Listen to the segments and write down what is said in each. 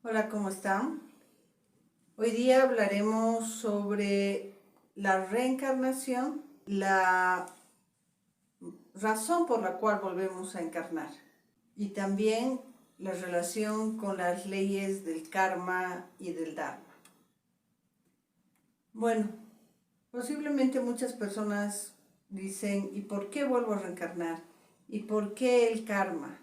Hola, ¿cómo están? Hoy día hablaremos sobre la reencarnación, la razón por la cual volvemos a encarnar y también la relación con las leyes del karma y del dharma. Bueno, posiblemente muchas personas dicen, ¿y por qué vuelvo a reencarnar? ¿Y por qué el karma?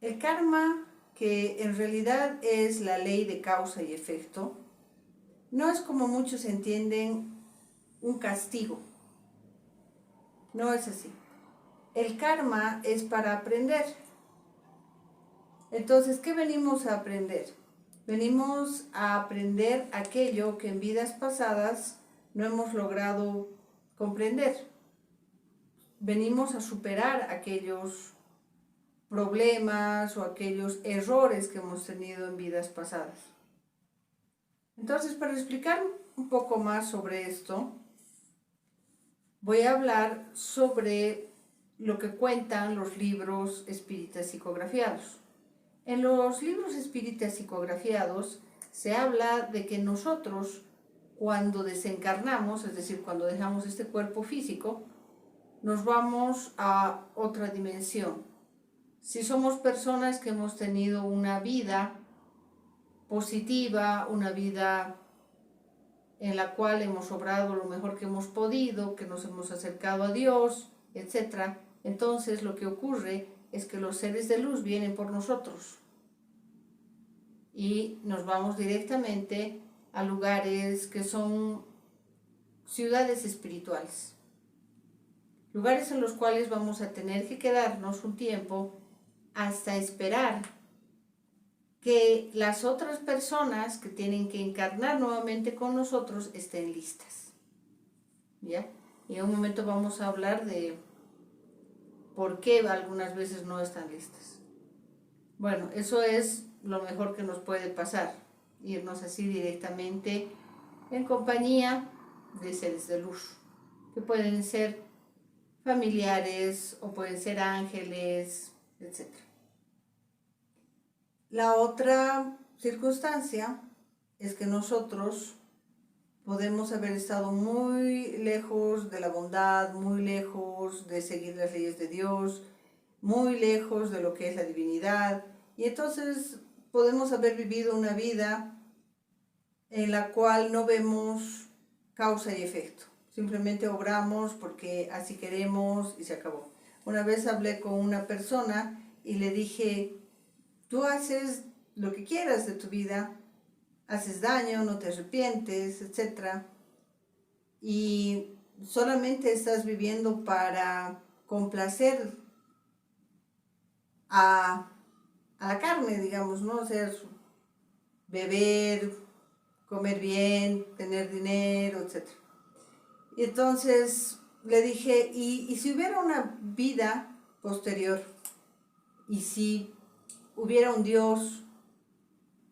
El karma, que en realidad es la ley de causa y efecto, no es como muchos entienden un castigo. No es así. El karma es para aprender. Entonces, ¿qué venimos a aprender? Venimos a aprender aquello que en vidas pasadas no hemos logrado comprender. Venimos a superar aquellos problemas o aquellos errores que hemos tenido en vidas pasadas. Entonces, para explicar un poco más sobre esto, voy a hablar sobre lo que cuentan los libros espíritas psicografiados. En los libros espíritas psicografiados se habla de que nosotros, cuando desencarnamos, es decir, cuando dejamos este cuerpo físico, nos vamos a otra dimensión. Si somos personas que hemos tenido una vida positiva, una vida en la cual hemos obrado lo mejor que hemos podido, que nos hemos acercado a Dios, etc., entonces lo que ocurre es que los seres de luz vienen por nosotros y nos vamos directamente a lugares que son ciudades espirituales, lugares en los cuales vamos a tener que quedarnos un tiempo hasta esperar que las otras personas que tienen que encarnar nuevamente con nosotros estén listas. ¿Ya? Y en un momento vamos a hablar de por qué algunas veces no están listas. Bueno, eso es lo mejor que nos puede pasar, irnos así directamente en compañía de seres de luz, que pueden ser familiares o pueden ser ángeles, etc. La otra circunstancia es que nosotros podemos haber estado muy lejos de la bondad, muy lejos de seguir las leyes de Dios, muy lejos de lo que es la divinidad, y entonces podemos haber vivido una vida en la cual no vemos causa y efecto. Simplemente obramos porque así queremos y se acabó. Una vez hablé con una persona y le dije, tú haces lo que quieras de tu vida, haces daño, no te arrepientes, etc. Y solamente estás viviendo para complacer a la carne, digamos, ¿no? O sea, beber, comer bien, tener dinero, etc. Y entonces le dije, ¿y si hubiera una vida posterior? ¿Y si hubiera un Dios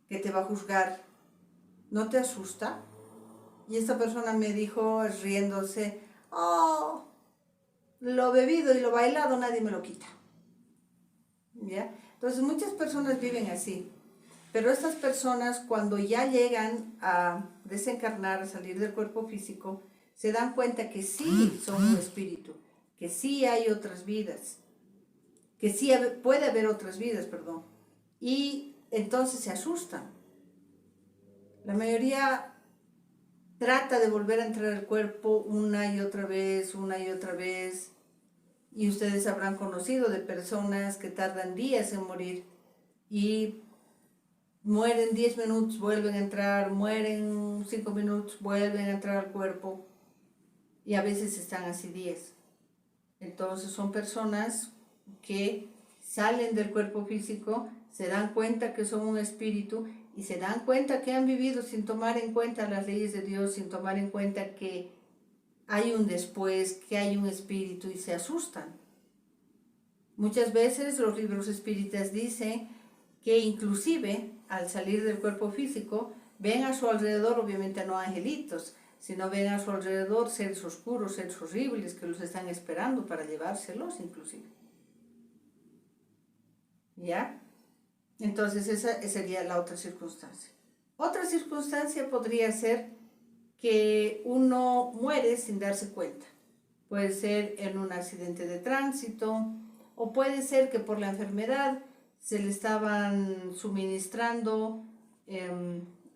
que te va a juzgar? ¿No te asusta? Y esta persona me dijo, riéndose, oh, lo bebido y lo bailado nadie me lo quita. ¿Ya? Entonces muchas personas viven así, pero estas personas cuando ya llegan a desencarnar, a salir del cuerpo físico, se dan cuenta que sí son un espíritu, que sí hay otras vidas, que sí puede haber otras vidas, perdón, y entonces se asustan. La mayoría trata de volver a entrar al cuerpo una y otra vez, y ustedes habrán conocido de personas que tardan días en morir y mueren 10 minutos, vuelven a entrar, mueren 5 minutos, vuelven a entrar al cuerpo y a veces están así 10. Entonces son personas que salen del cuerpo físico, se dan cuenta que son un espíritu y se dan cuenta que han vivido sin tomar en cuenta las leyes de Dios, sin tomar en cuenta que hay un después, que hay un espíritu y se asustan. Muchas veces los libros espíritas dicen que inclusive al salir del cuerpo físico ven a su alrededor, obviamente no angelitos, sino ven a su alrededor seres oscuros, seres horribles que los están esperando para llevárselos inclusive. ¿Ya? Entonces esa sería la otra circunstancia. Otra circunstancia podría ser que uno muere sin darse cuenta. Puede ser en un accidente de tránsito o puede ser que por la enfermedad se le estaban suministrando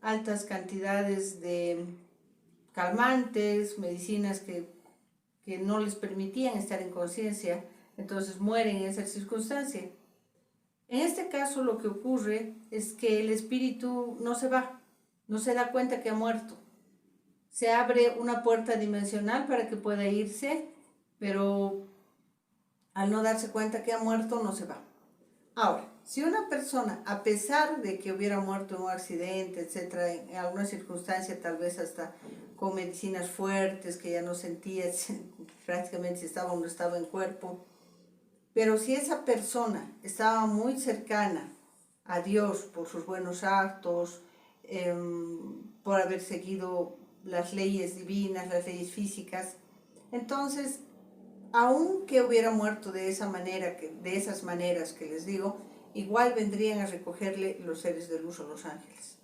altas cantidades de calmantes, medicinas que no les permitían estar en conciencia, entonces mueren en esa circunstancia. En este caso lo que ocurre es que el espíritu no se va, no se da cuenta que ha muerto. Se abre una puerta dimensional para que pueda irse, pero al no darse cuenta que ha muerto no se va. Ahora, si una persona, a pesar de que hubiera muerto en un accidente, etcétera, en alguna circunstancia, tal vez hasta con medicinas fuertes, que ya no sentía prácticamente si estaba o no estaba en cuerpo, pero si esa persona estaba muy cercana a Dios por sus buenos actos, por haber seguido las leyes divinas, las leyes físicas, entonces, aunque hubiera muerto de esa manera, de esas maneras que les digo, igual vendrían a recogerle los seres de luz o los ángeles.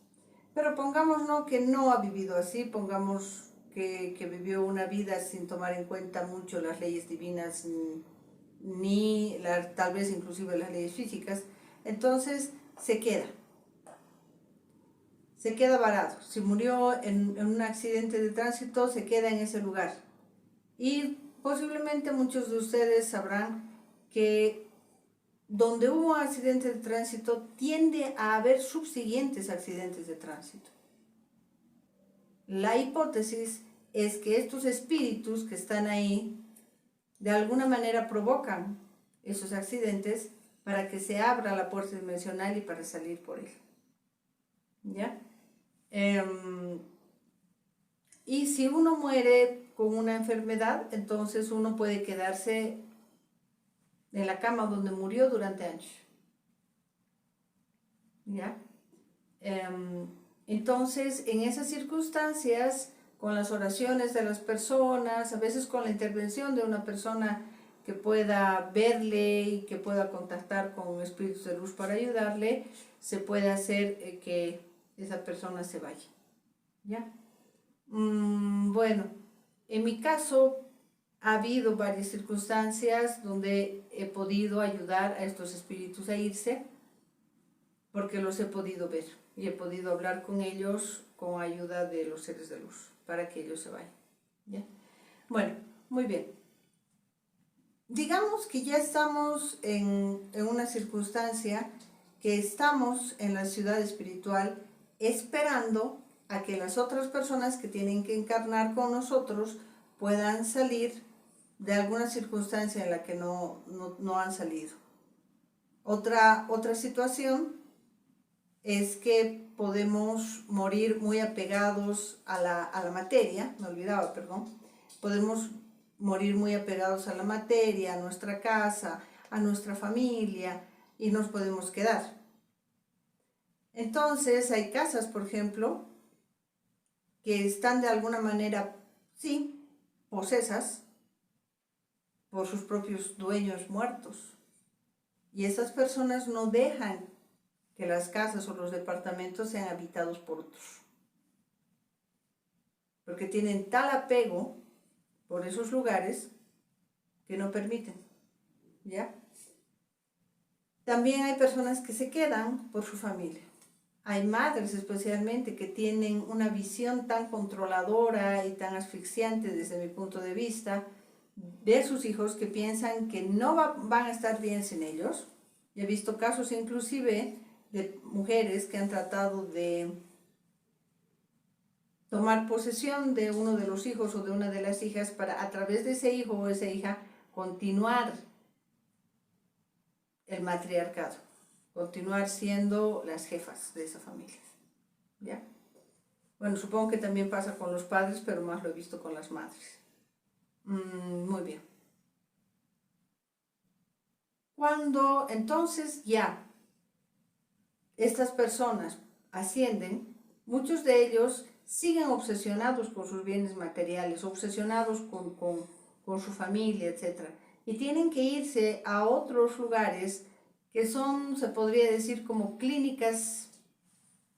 Pero pongámonos que no ha vivido así, pongamos que vivió una vida sin tomar en cuenta mucho las leyes divinas, ni tal vez inclusive las leyes físicas, entonces se queda varado. Si murió en un accidente de tránsito, se queda en ese lugar. Y posiblemente muchos de ustedes sabrán que donde hubo un accidente de tránsito tiende a haber subsiguientes accidentes de tránsito. La hipótesis es que estos espíritus que están ahí de alguna manera provocan esos accidentes para que se abra la puerta dimensional y para salir por él. ¿Ya? Y si uno muere con una enfermedad, entonces uno puede quedarse en la cama donde murió durante años. ¿Ya? Entonces, en esas circunstancias, con las oraciones de las personas, a veces con la intervención de una persona que pueda verle y que pueda contactar con espíritus de luz para ayudarle, se puede hacer que esa persona se vaya. ¿Ya? Bueno, en mi caso ha habido varias circunstancias donde he podido ayudar a estos espíritus a irse, porque los he podido ver y he podido hablar con ellos con ayuda de los seres de luz para que ellos se vayan. ¿Ya? Bueno, muy bien. Digamos que ya estamos en una circunstancia que estamos en la ciudad espiritual esperando a que las otras personas que tienen que encarnar con nosotros puedan salir de alguna circunstancia en la que no han salido. Otra situación es que podemos morir muy apegados a la materia, podemos morir muy apegados a la materia, a nuestra casa, a nuestra familia, y nos podemos quedar. Entonces hay casas, por ejemplo, que están de alguna manera, sí, posesas por sus propios dueños muertos. Y esas personas no dejan que las casas o los departamentos sean habitados por otros, porque tienen tal apego por esos lugares que no permiten, ¿ya? También hay personas que se quedan por su familia. Hay madres especialmente que tienen una visión tan controladora y tan asfixiante desde mi punto de vista de sus hijos, que piensan que no van a estar bien sin ellos. He visto casos inclusive de mujeres que han tratado de tomar posesión de uno de los hijos o de una de las hijas para, a través de ese hijo o esa hija, continuar el matriarcado, continuar siendo las jefas de esa familia. ¿Ya? Bueno, supongo que también pasa con los padres, pero más lo he visto con las madres. Muy bien. Cuando entonces ya estas personas ascienden, muchos de ellos siguen obsesionados con sus bienes materiales, obsesionados con su familia, etc. Y tienen que irse a otros lugares que son, se podría decir, como clínicas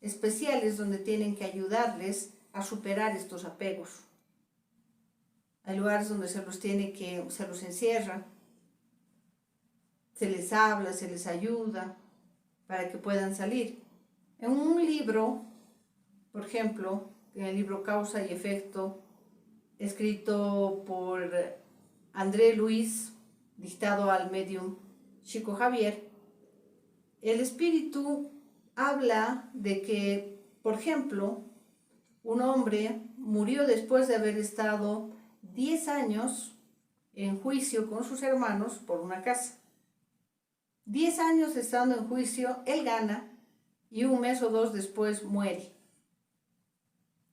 especiales donde tienen que ayudarles a superar estos apegos. Hay lugares donde se los encierra, se les habla, se les ayuda para que puedan salir. En un libro, por ejemplo, en el libro Causa y Efecto, escrito por André Luis, dictado al medium Chico Javier, el espíritu habla de que, por ejemplo, un hombre murió después de haber estado 10 años en juicio con sus hermanos por una casa. 10 años estando en juicio, él gana y un mes o dos después muere.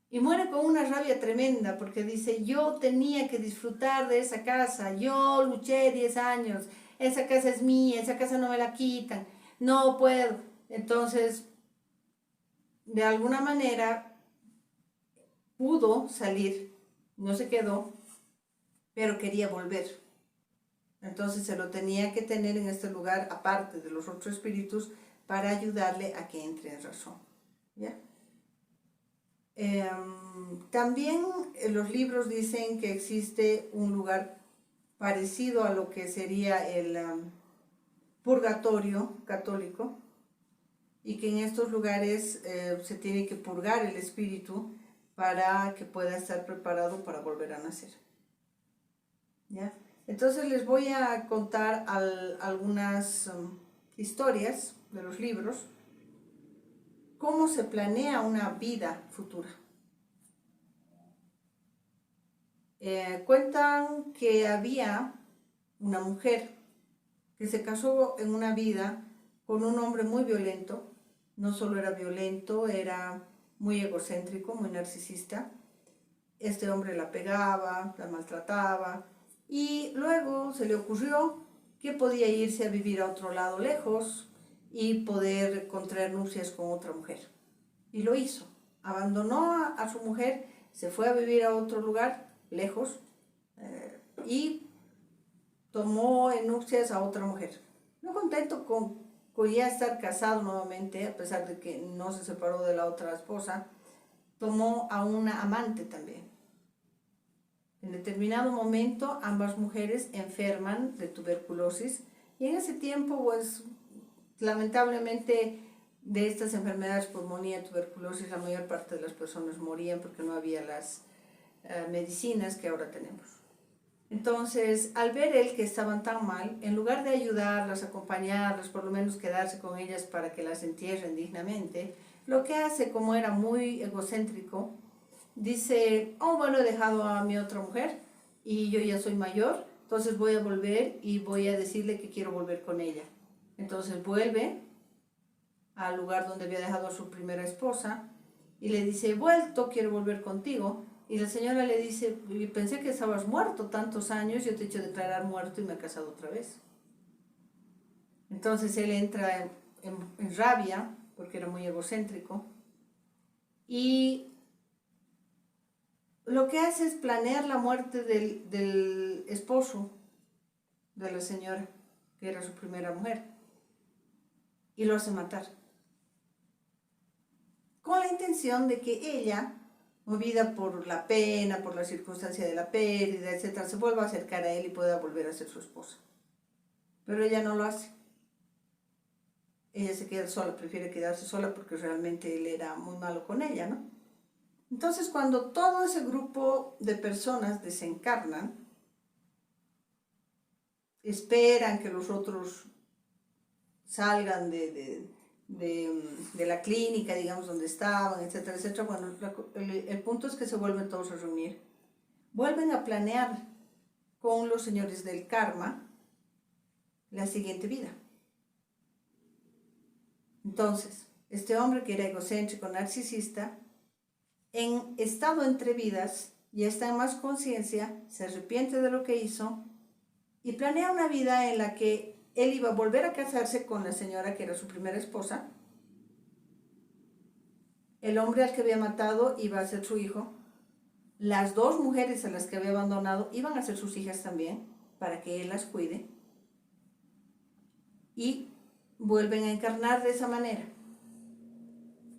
Y muere con una rabia tremenda porque dice, yo tenía que disfrutar de esa casa, yo luché 10 años, esa casa es mía, esa casa no me la quitan, no puedo. Entonces, de alguna manera, pudo salir, no se quedó, pero quería volver. Entonces se lo tenía que tener en este lugar, aparte de los otros espíritus, para ayudarle a que entre en razón. ¿Ya? También los libros dicen que existe un lugar parecido a lo que sería el purgatorio católico, y que en estos lugares se tiene que purgar el espíritu para que pueda estar preparado para volver a nacer. ¿Ya? Entonces les voy a contar algunas historias de los libros, cómo se planea una vida futura. Cuentan que había una mujer que se casó en una vida con un hombre muy violento. No solo era violento, era muy egocéntrico, muy narcisista. Este hombre la pegaba, la maltrataba, y luego se le ocurrió que podía irse a vivir a otro lado lejos y poder contraer nupcias con otra mujer. Y lo hizo. Abandonó a su mujer, se fue a vivir a otro lugar lejos y tomó en nupcias a otra mujer. No contento con ya estar casado nuevamente, a pesar de que no se separó de la otra esposa, tomó a una amante también. En determinado momento ambas mujeres enferman de tuberculosis, y en ese tiempo, pues, lamentablemente, de estas enfermedades, pulmonía, tuberculosis, la mayor parte de las personas morían porque no había las medicinas que ahora tenemos. Entonces, al ver él que estaban tan mal, en lugar de ayudarlas, acompañarlas, por lo menos quedarse con ellas para que las entierren dignamente, lo que hace, como era muy egocéntrico, dice, oh, bueno, he dejado a mi otra mujer y yo ya soy mayor, entonces voy a volver y voy a decirle que quiero volver con ella. Entonces vuelve al lugar donde había dejado a su primera esposa y le dice, he vuelto, quiero volver contigo. Y la señora le dice, pensé que estabas muerto tantos años, yo te he hecho declarar muerto y me he casado otra vez. Entonces él entra en rabia, porque era muy egocéntrico, y lo que hace es planear la muerte del esposo de la señora, que era su primera mujer, y lo hace matar, con la intención de que ella, movida por la pena, por la circunstancia de la pérdida, etc., se vuelva a acercar a él y pueda volver a ser su esposa. Pero ella no lo hace. Ella se queda sola, prefiere quedarse sola porque realmente él era muy malo con ella, ¿no? Entonces, cuando todo ese grupo de personas desencarnan, esperan que los otros salgan de la clínica, digamos, donde estaban, etcétera, etcétera. Bueno, el punto es que se vuelven todos a reunir. Vuelven a planear con los señores del karma la siguiente vida. Entonces, este hombre que era egocéntrico, narcisista, en estado entre vidas, ya está en más conciencia, se arrepiente de lo que hizo y planea una vida en la que él iba a volver a casarse con la señora que era su primera esposa. El hombre al que había matado iba a ser su hijo. Las dos mujeres a las que había abandonado iban a ser sus hijas también, para que él las cuide. Y vuelven a encarnar de esa manera.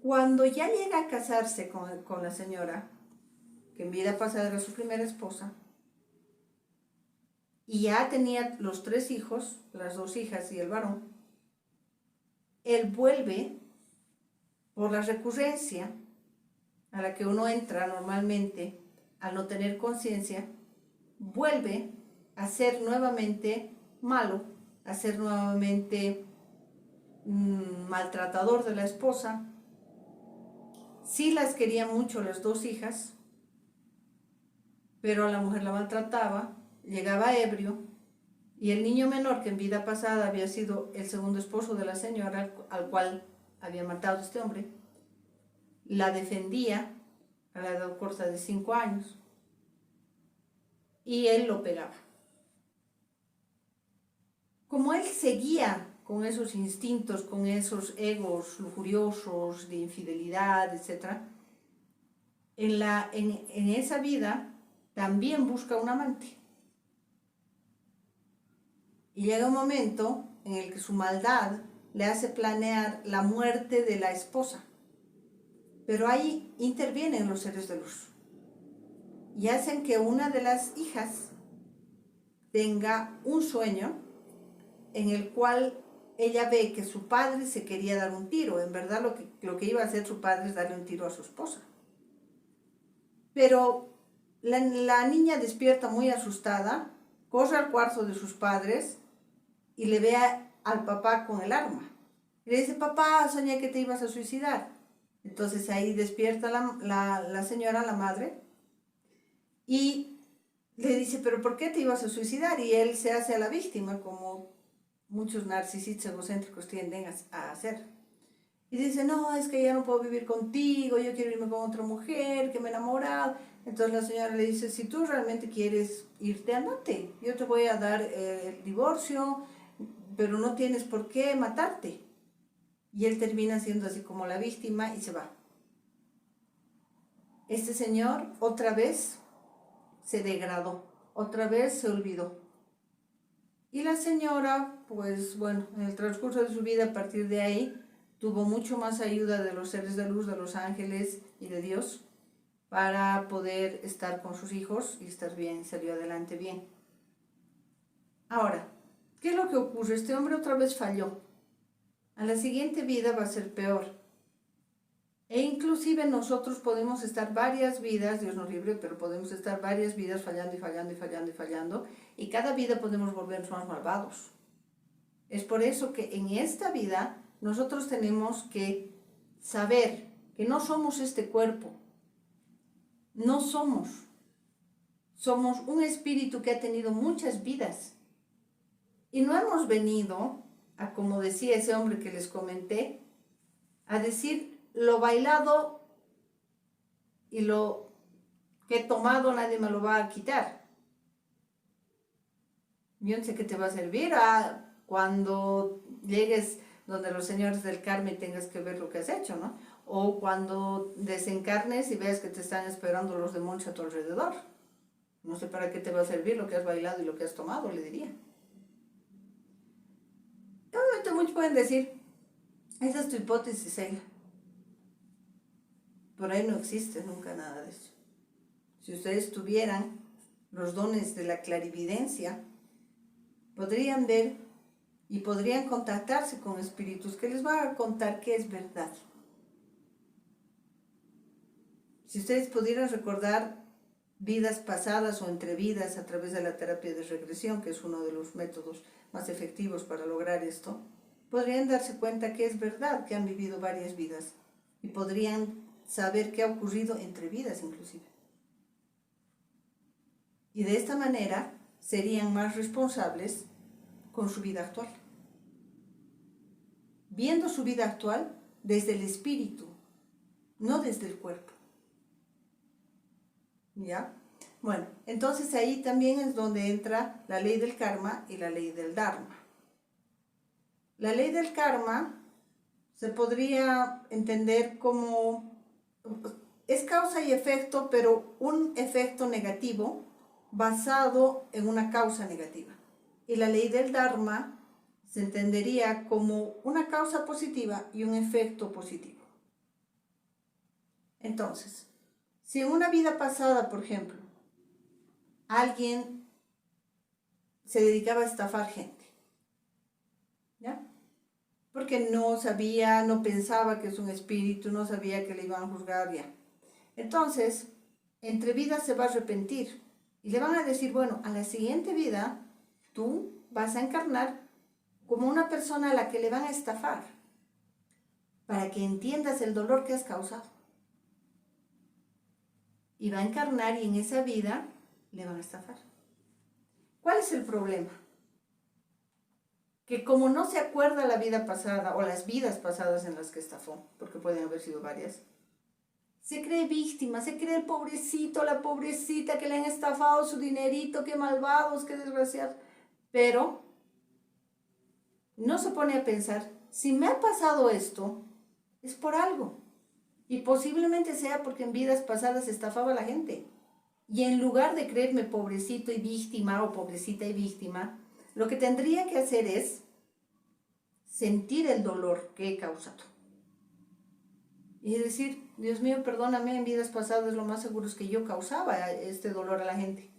Cuando ya llega a casarse con la señora, que en vida pasada era su primera esposa, y ya tenía los 3 hijos, las 2 hijas y el varón, él vuelve por la recurrencia a la que uno entra normalmente al no tener conciencia, vuelve a ser nuevamente malo, a ser nuevamente maltratador de la esposa. Sí las quería mucho las 2 hijas, pero a la mujer la maltrataba, llegaba ebrio, y el niño menor, que en vida pasada había sido el segundo esposo de la señora, al cual había matado este hombre, la defendía a la edad corta de 5 años, y él lo pegaba. Como él seguía con esos instintos, con esos egos lujuriosos de infidelidad, etc., en esa vida también busca un amante. Y llega un momento en el que su maldad le hace planear la muerte de la esposa. Pero ahí intervienen los seres de luz y hacen que una de las hijas tenga un sueño en el cual ella ve que su padre se quería dar un tiro. En verdad lo que iba a hacer su padre es darle un tiro a su esposa. Pero la niña despierta muy asustada, corre al cuarto de sus padres y le ve al papá con el arma. Y le dice: papá, soñé que te ibas a suicidar. Entonces ahí despierta la señora, la madre, y le dice: pero ¿por qué te ibas a suicidar? Y él se hace a la víctima, como muchos narcisistas egocéntricos tienden a hacer. Y dice: no, es que ya no puedo vivir contigo, yo quiero irme con otra mujer, que me he enamorado. Entonces la señora le dice: si tú realmente quieres irte, andate, yo te voy a dar el divorcio, pero no tienes por qué matarte. Y él termina siendo así como la víctima y se va. Este señor otra vez se degradó, otra vez se olvidó. Y la señora, pues bueno, en el transcurso de su vida, a partir de ahí, tuvo mucho más ayuda de los seres de luz, de los ángeles y de Dios, para poder estar con sus hijos y estar bien, salió adelante bien. Ahora, ¿qué es lo que ocurre? Este hombre otra vez falló. A la siguiente vida va a ser peor. E inclusive nosotros podemos estar varias vidas, Dios nos libre, pero podemos estar varias vidas fallando y fallando y fallando y fallando, y cada vida podemos volvernos más malvados. Es por eso que en esta vida nosotros tenemos que saber que no somos este cuerpo, no somos un espíritu que ha tenido muchas vidas, y no hemos venido a, como decía ese hombre que les comenté, a decir: lo bailado y lo que he tomado nadie me lo va a quitar. Yo no sé qué te va a servir cuando llegues donde los señores del Carmen y tengas que ver lo que has hecho, ¿no? O cuando desencarnes y veas que te están esperando los demonios a tu alrededor. No sé para qué te va a servir lo que has bailado y lo que has tomado, le diría. Obviamente muchos pueden decir: esa es tu hipótesis, Sheila. Por ahí no existe nunca nada de eso. Si ustedes tuvieran los dones de la clarividencia, podrían ver y podrían contactarse con espíritus que les van a contar qué es verdad. Si ustedes pudieran recordar vidas pasadas o entre vidas a través de la terapia de regresión, que es uno de los métodos más efectivos para lograr esto, podrían darse cuenta que es verdad, que han vivido varias vidas, y podrían saber qué ha ocurrido entre vidas inclusive. Y de esta manera serían más responsables con su vida actual, viendo su vida actual desde el espíritu, no desde el cuerpo. ¿Ya? Bueno, entonces ahí también es donde entra la ley del karma y la ley del dharma. La ley del karma se podría entender como es causa y efecto, pero un efecto negativo basado en una causa negativa. Y la ley del dharma se entendería como una causa positiva y un efecto positivo. Entonces, si en una vida pasada, por ejemplo, alguien se dedicaba a estafar gente, ¿ya? Porque no sabía, no pensaba que es un espíritu, no sabía que le iban a juzgar, ya. Entonces, entre vidas se va a arrepentir y le van a decir, bueno, a la siguiente vida tú vas a encarnar como una persona a la que le van a estafar, para que entiendas el dolor que has causado. Y va a encarnar y en esa vida le van a estafar. ¿Cuál es el problema? Que como no se acuerda la vida pasada o las vidas pasadas en las que estafó, porque pueden haber sido varias, se cree víctima, se cree el pobrecito, la pobrecita que le han estafado su dinerito, qué malvados, qué desgraciados. Pero no se pone a pensar, si me ha pasado esto, es por algo. Y posiblemente sea porque en vidas pasadas estafaba a la gente. Y en lugar de creerme pobrecito y víctima o pobrecita y víctima, lo que tendría que hacer es sentir el dolor que he causado. Y decir, Dios mío, perdóname, en vidas pasadas lo más seguro es que yo causaba este dolor a la gente.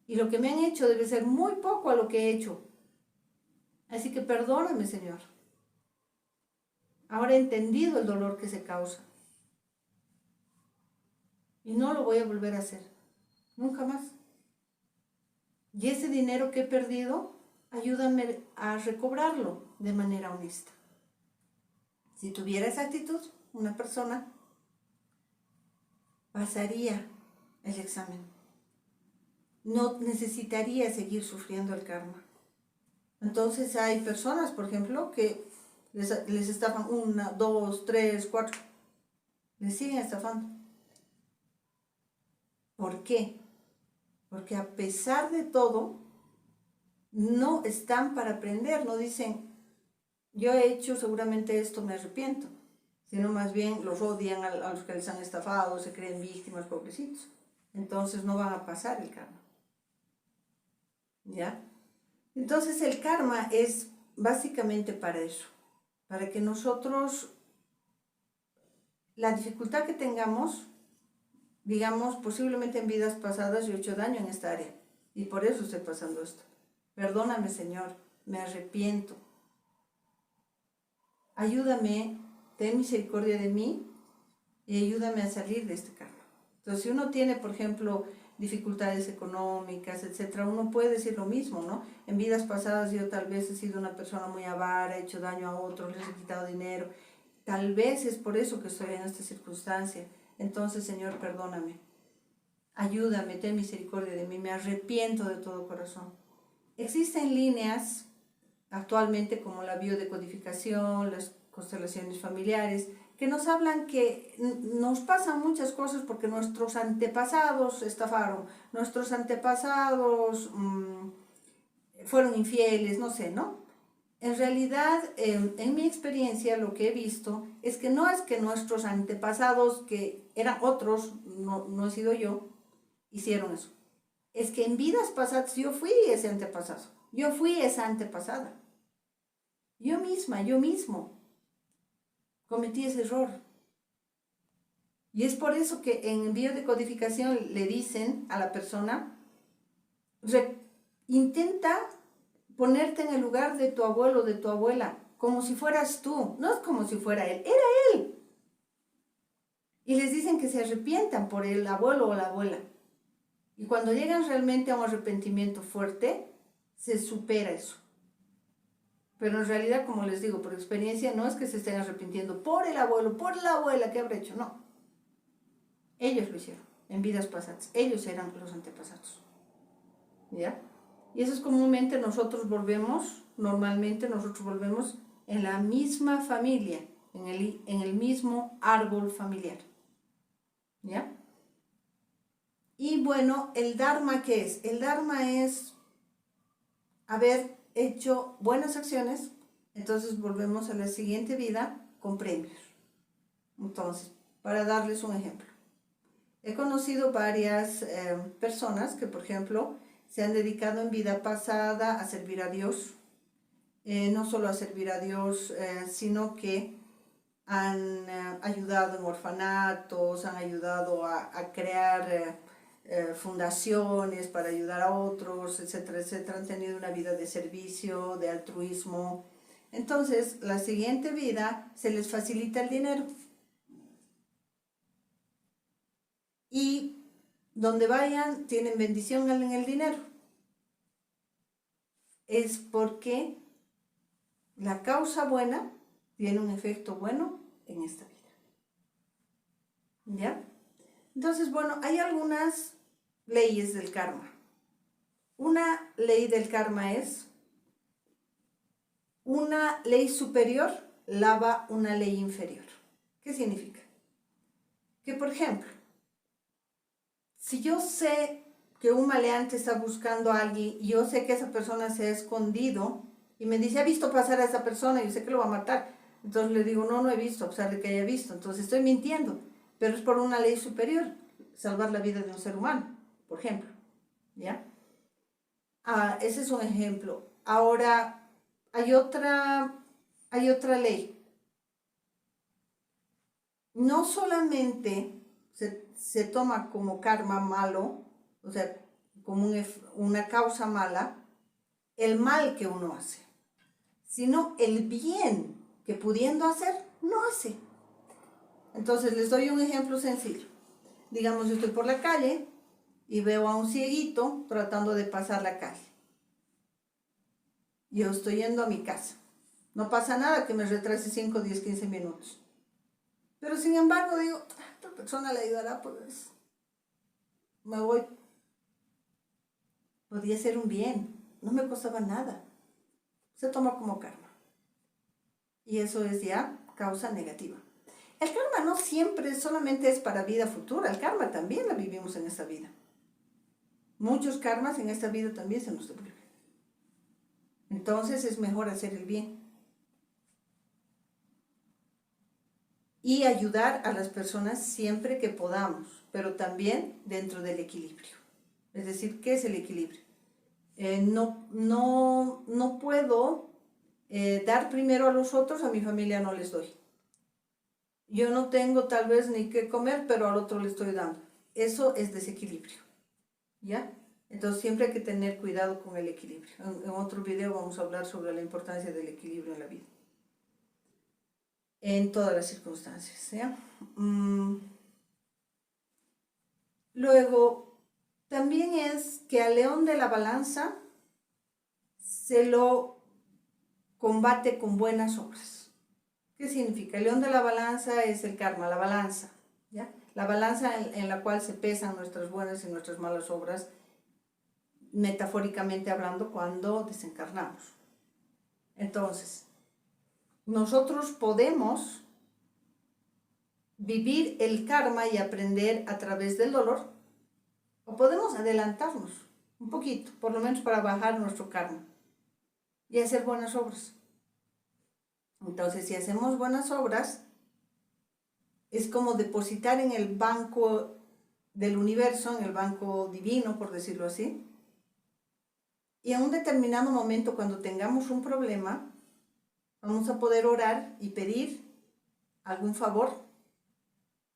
Y lo que me han hecho debe ser muy poco a lo que he hecho. Así que perdóname, Señor. Ahora he entendido el dolor que se causa. Y no lo voy a volver a hacer. Nunca más. Y ese dinero que he perdido, ayúdame a recobrarlo de manera honesta. Si tuviera esa actitud, una persona pasaría el examen. No necesitaría seguir sufriendo el karma. Entonces hay personas, por ejemplo, que les estafan 1, 2, 3, 4. Les siguen estafando. ¿Por qué? Porque a pesar de todo, no están para aprender, no dicen, yo he hecho seguramente esto, me arrepiento, sino más bien los odian a los que les han estafado, se creen víctimas, pobrecitos. Entonces no van a pasar el karma. ¿Ya? Entonces el karma es básicamente para eso, para que nosotros, la dificultad que tengamos, digamos, posiblemente en vidas pasadas yo he hecho daño en esta área y por eso estoy pasando esto. Perdóname, Señor, me arrepiento. Ayúdame, ten misericordia de mí y ayúdame a salir de este karma. Entonces, si uno tiene, por ejemplo, dificultades económicas, etcétera, uno puede decir lo mismo, ¿no? En vidas pasadas yo tal vez he sido una persona muy avara, he hecho daño a otros, les he quitado dinero. Tal vez es por eso que estoy en esta circunstancia. Entonces, Señor, perdóname. Ayúdame, ten misericordia de mí, me arrepiento de todo corazón. Existen líneas actualmente como la biodecodificación, las constelaciones familiares, que nos hablan que nos pasan muchas cosas porque nuestros antepasados estafaron, nuestros antepasados fueron infieles, no sé, ¿no? En realidad, en mi experiencia, lo que he visto es que no es que nuestros antepasados, que eran otros, no he sido yo, hicieron eso. Es que en vidas pasadas yo fui ese antepasado, yo fui esa antepasada. Yo misma, yo mismo cometí ese error. Y es por eso que en biodecodificación le dicen a la persona, intenta ponerte en el lugar de tu abuelo o de tu abuela, como si fueras tú, no es como si fuera él, era él. Y les dicen que se arrepientan por el abuelo o la abuela. Y cuando llegan realmente a un arrepentimiento fuerte, se supera eso. Pero en realidad, como les digo, por experiencia, no es que se estén arrepintiendo por el abuelo, por la abuela que habrá hecho, no. Ellos lo hicieron en vidas pasadas, ellos eran los antepasados. ¿Ya? Y eso es comúnmente normalmente nosotros volvemos en la misma familia, en el mismo árbol familiar. ¿Ya? Y bueno, el Dharma, ¿qué es? El Dharma es haber hecho buenas acciones, entonces volvemos a la siguiente vida con premios. Entonces, para darles un ejemplo, he conocido varias personas que, por ejemplo, se han dedicado en vida pasada a servir a Dios, no solo a servir a Dios, sino que han ayudado en orfanatos, han ayudado a crear fundaciones para ayudar a otros, etcétera, etcétera. Han tenido una vida de servicio, de altruismo. Entonces, la siguiente vida se les facilita el dinero. Y donde vayan, tienen bendición en el dinero. Es porque la causa buena tiene un efecto bueno en esta vida. ¿Ya? Entonces, bueno, hay algunas leyes del karma. Una ley del karma es: una ley superior lava una ley inferior. ¿Qué significa? Que, por ejemplo, si yo sé que un maleante está buscando a alguien y yo sé que esa persona se ha escondido y me dice, ¿ha visto pasar a esa persona? Y yo sé que lo va a matar. Entonces le digo, no, no he visto, a pesar de que haya visto. Entonces estoy mintiendo, pero es por una ley superior, salvar la vida de un ser humano, por ejemplo. ¿Ya? Ese es un ejemplo. Ahora, hay otra ley. No solamente se toma como karma malo, o sea, como una causa mala, el mal que uno hace, sino el bien que pudiendo hacer, no hace. Entonces, les doy un ejemplo sencillo. Digamos, yo estoy por la calle y veo a un cieguito tratando de pasar la calle. Yo estoy yendo a mi casa. No pasa nada que me retrase 5, 10, 15 minutos. Pero sin embargo digo, esta persona le ayudará, pues me voy. Podría ser un bien, no me costaba nada. Se toma como karma. Y eso es ya causa negativa. El karma no siempre solamente es para vida futura, el karma también la vivimos en esta vida. Muchos karmas en esta vida también se nos devuelven. Entonces es mejor hacer el bien. Y ayudar a las personas siempre que podamos, pero también dentro del equilibrio. Es decir, ¿qué es el equilibrio? No puedo dar primero a los otros, a mi familia no les doy. Yo no tengo tal vez ni qué comer, pero al otro le estoy dando. Eso es desequilibrio, ¿ya? Entonces siempre hay que tener cuidado con el equilibrio. En otro video vamos a hablar sobre la importancia del equilibrio en la vida. En todas las circunstancias, ¿ya? Luego, también es que al león de la balanza se lo combate con buenas obras. ¿Qué significa? El león de la balanza es el karma, la balanza, ¿ya? La balanza en la cual se pesan nuestras buenas y nuestras malas obras, metafóricamente hablando, cuando desencarnamos. Entonces, nosotros podemos vivir el karma y aprender a través del dolor, o podemos adelantarnos un poquito, por lo menos para bajar nuestro karma y hacer buenas obras. Entonces, si hacemos buenas obras, es como depositar en el banco del universo, en el banco divino, por decirlo así, y en un determinado momento, cuando tengamos un problema, vamos a poder orar y pedir algún favor,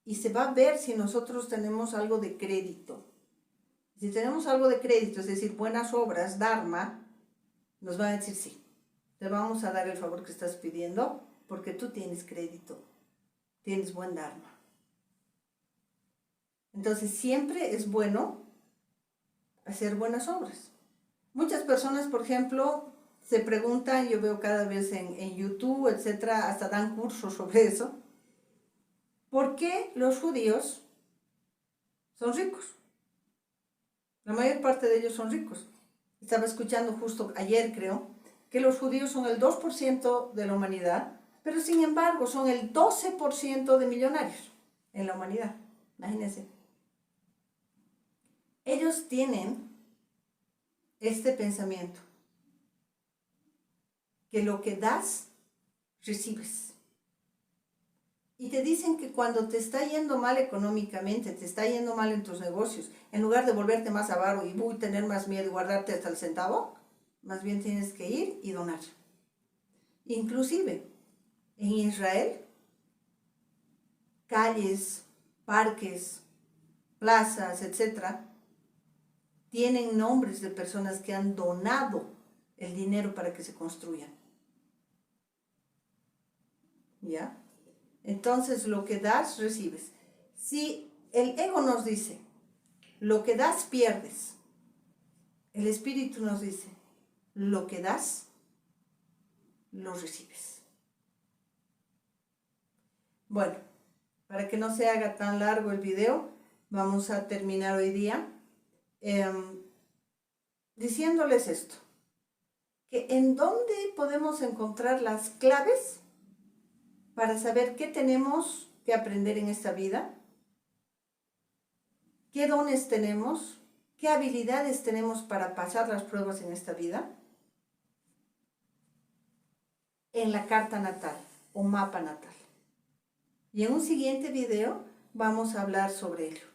y se va a ver si nosotros tenemos algo de crédito. Si tenemos algo de crédito, es decir, buenas obras, dharma, nos van a decir sí, te vamos a dar el favor que estás pidiendo porque tú tienes crédito, tienes buen dharma. Entonces siempre es bueno hacer buenas obras. Muchas personas, por ejemplo, se preguntan, yo veo cada vez en YouTube, etcétera, hasta dan cursos sobre eso, ¿por qué los judíos son ricos? La mayor parte de ellos son ricos. Estaba escuchando justo ayer, creo, que los judíos son el 2% de la humanidad, pero sin embargo son el 12% de millonarios en la humanidad. Imagínense. Ellos tienen este pensamiento, que lo que das, recibes. Y te dicen que cuando te está yendo mal económicamente, te está yendo mal en tus negocios, en lugar de volverte más avaro y tener más miedo y guardarte hasta el centavo, más bien tienes que ir y donar. Inclusive, en Israel, calles, parques, plazas, etcétera, tienen nombres de personas que han donado el dinero para que se construyan. ¿Ya? Entonces, lo que das, recibes. Si el ego nos dice, lo que das, pierdes. El espíritu nos dice, lo que das, lo recibes. Bueno, para que no se haga tan largo el video, vamos a terminar hoy día diciéndoles esto, que en dónde podemos encontrar las claves para saber qué tenemos que aprender en esta vida, qué dones tenemos, qué habilidades tenemos para pasar las pruebas en esta vida. En la carta natal o mapa natal. Y en un siguiente video vamos a hablar sobre ello.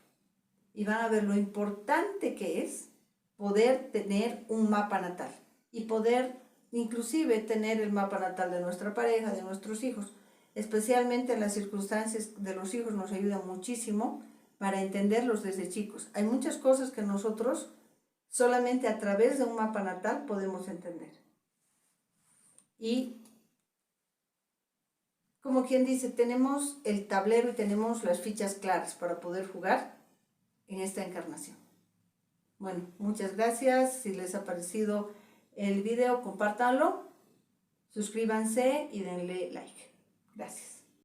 Y van a ver lo importante que es poder tener un mapa natal y poder inclusive tener el mapa natal de nuestra pareja, de nuestros hijos. Especialmente en las circunstancias de los hijos nos ayuda muchísimo para entenderlos desde chicos. Hay muchas cosas que nosotros solamente a través de un mapa natal podemos entender. Y como quien dice, tenemos el tablero y tenemos las fichas claras para poder jugar en esta encarnación. Bueno, muchas gracias. Si les ha parecido el video, compártanlo, suscríbanse y denle like. Gracias.